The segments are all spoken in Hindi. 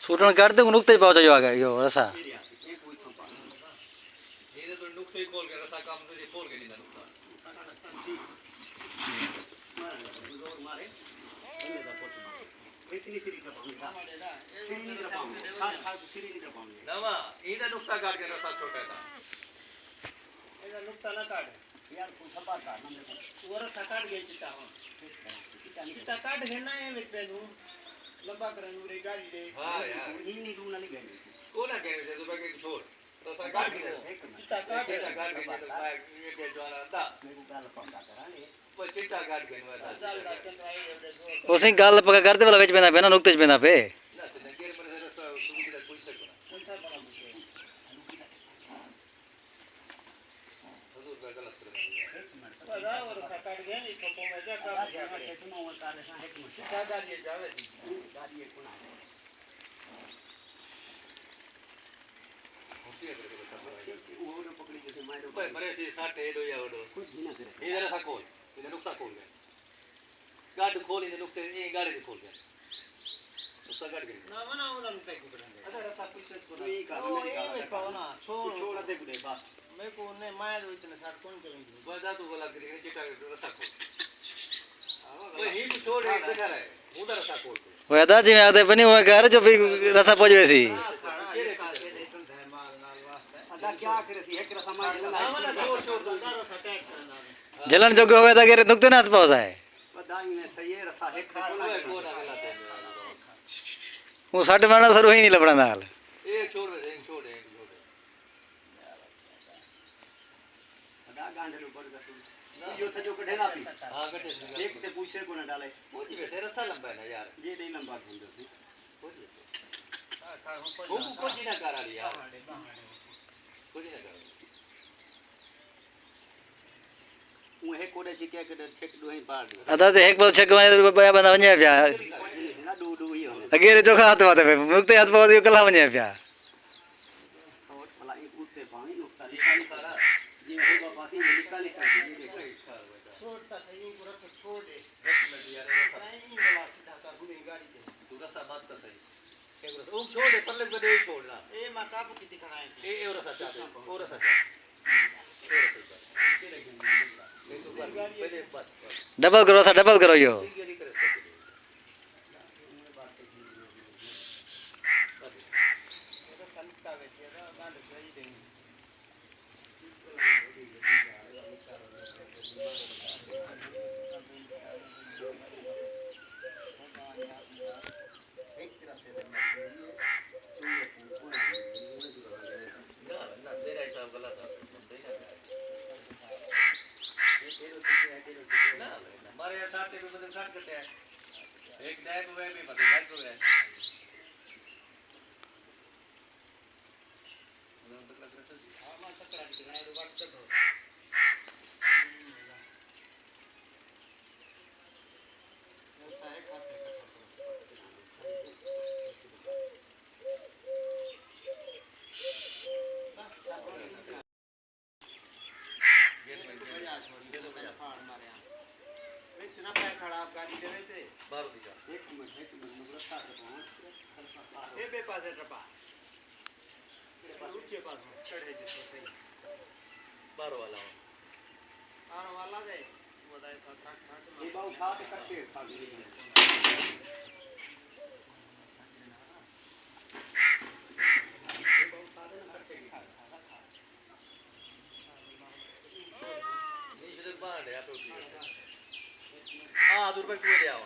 सूटन कर दे नुकते पहुंचा जो आगे यो रसा ये तो नुकते ही खोल के रसा काम तो ये खोल के नहीं ना नुकता मारे इतनी सीरी का पानी था सीरी का पानी खास सीरी का पानी नवा इधर नुकता काट के रसा छोटा था इधर नुकता ना काट यार तू सब काट वो रसा काट गया चिट्टा हो चिट्टा काट है ना ये में पेनू लंबा करन रे गाड़ी दे हां यार नी तू ना गए को ना गए तो बाकी छोड़ तो सा काट के चिट्टा काट के तो ये के द्वारा था मेरे को पहले फोन करा ने वो चिट्टा काट के था उसे गाल पका करते वाला बेच पेना पे ना नुकते पेना पे ना से गेर पर से रसा सुविधा कोई से कौन सा बड़ा मुझे हजूर का गलत कर दिया और काट गया नहीं तो मैं क्या कर गया सुनो वो तारे सा है कि क्या गाड़ी जावे गाड़ी कोना होती है वो न पकड़ी जैसे मारो भाई मरे से साटे दो या वो कुछ भी ना करे इधर सा खोल इधर नुकसा खोल गया गाड़ी खोल इधर नुकते ये गाड़ी खोल गया नुकसा गाड़ी ना मना उधर नुकते को पड़ेंगे अगर ऐसा कुछ को नहीं का नहीं पावना छोड़ दे दे बस मैं को ने मार इतने साथ कौन चलेंगे बजा तू बोला कि चिट्टा रसा खोल ओए ही भी छोड़ एक बैठा रहे उधर रसा खोल वो अदा जी में आदे बनी हुआ घर जो भी रसा पहुंच वैसी अदा क्या करे थी एक रसा मार ना छोड़ छोड़ रसा टैग करना जलन जो होवे ता के नुकते ना पहुंचा है बदाई में सही है रसा एक कोना गलाते वो 60 महीना शुरू ही नहीं लपड़ा नाल एक छोड़ अदा गांडे ऊपर का यो सजो कढे ना पी हां कढे एक से पूछे को ना डाले पूछ वैसे रसा लंबा है ना यार ये नहीं लंबा ढूंढो सी पूछ वो कुछ ना करा लिया कुछ ना करा वो है कोडे जी क्या के चेक दो ही पार अदा ते एक बार चेक माने बया बंदा वने प्या ना दो ही हो अगेरे जो हाथ बात पे मुक्ते हाथ पहुंच यो कला वने प्या और भला ये उठते पानी नुकता निकाली सारा ये होगा पाती निकाली सारी छोड़ता सही पूरा छोड़ दे लग यार नहीं वाला सीधा कर बुरी गाड़ी के तू रसा बात का सही एक रसा वो छोड़ दे परले पे दे छोड़ना ए मां काप की दिखाना है ए और रसा चाहे और रसा डबल करो यो हमारे यहाँ 60 पे बदल 60 करते हैं एक नए को है भी बदल 250 है उधर तक लग रहा है हां मैं तक करा दी मैं बात कर दो ऐसा है खाते इतना पैर खराब गाड़ी दे रहे थे बार दिया एक मिनट मतलब रस्ता पे पहुंच ए बे पास है रपा तेरे पास ऊंचे पास चढ़े जिसको सही बार वाला आने वाला है बताए था ये बाऊ खा के कच्चे खा गए ये बाऊ खा देना कच्चे खा ये इधर बाहर है आप लोग हां दूर पे क्यों ले आओ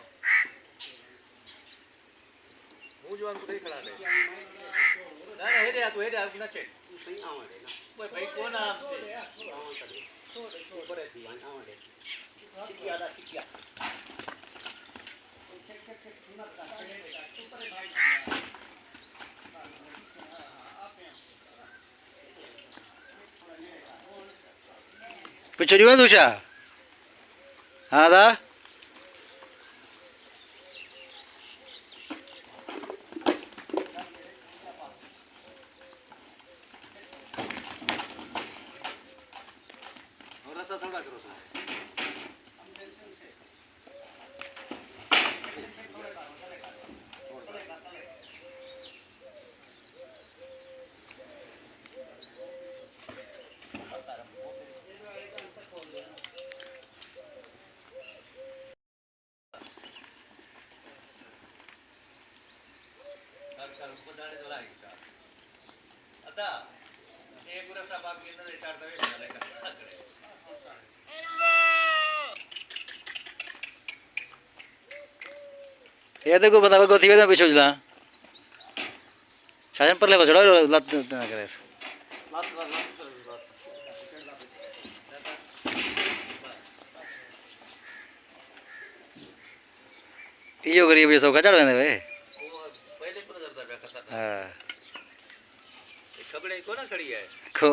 मुंह जवान को नहीं खड़ा दे ना हेडे आ तू हेडे आ ना चेक तू सही आवा दे ना भाई कौन नाम से छोड़ ऊपर है दीवान आवा दे चिकिया चेक सुना का चले बेटा ऊपर है भाई पीछे जो है दूसरा हाँ दा और ऐसा थोड़ा करो गाडी चला आता एक रसा बाकी नदी चारता वेळ झाला का ये देखो बंदा गोथी में पीछे उजला शासन पर ले बचड़ा लत ना करे यो गरीब ये सब का चढ़ बंदे वे वो पहले पर करता है कथा हां खबड़े को ना खड़ी है खो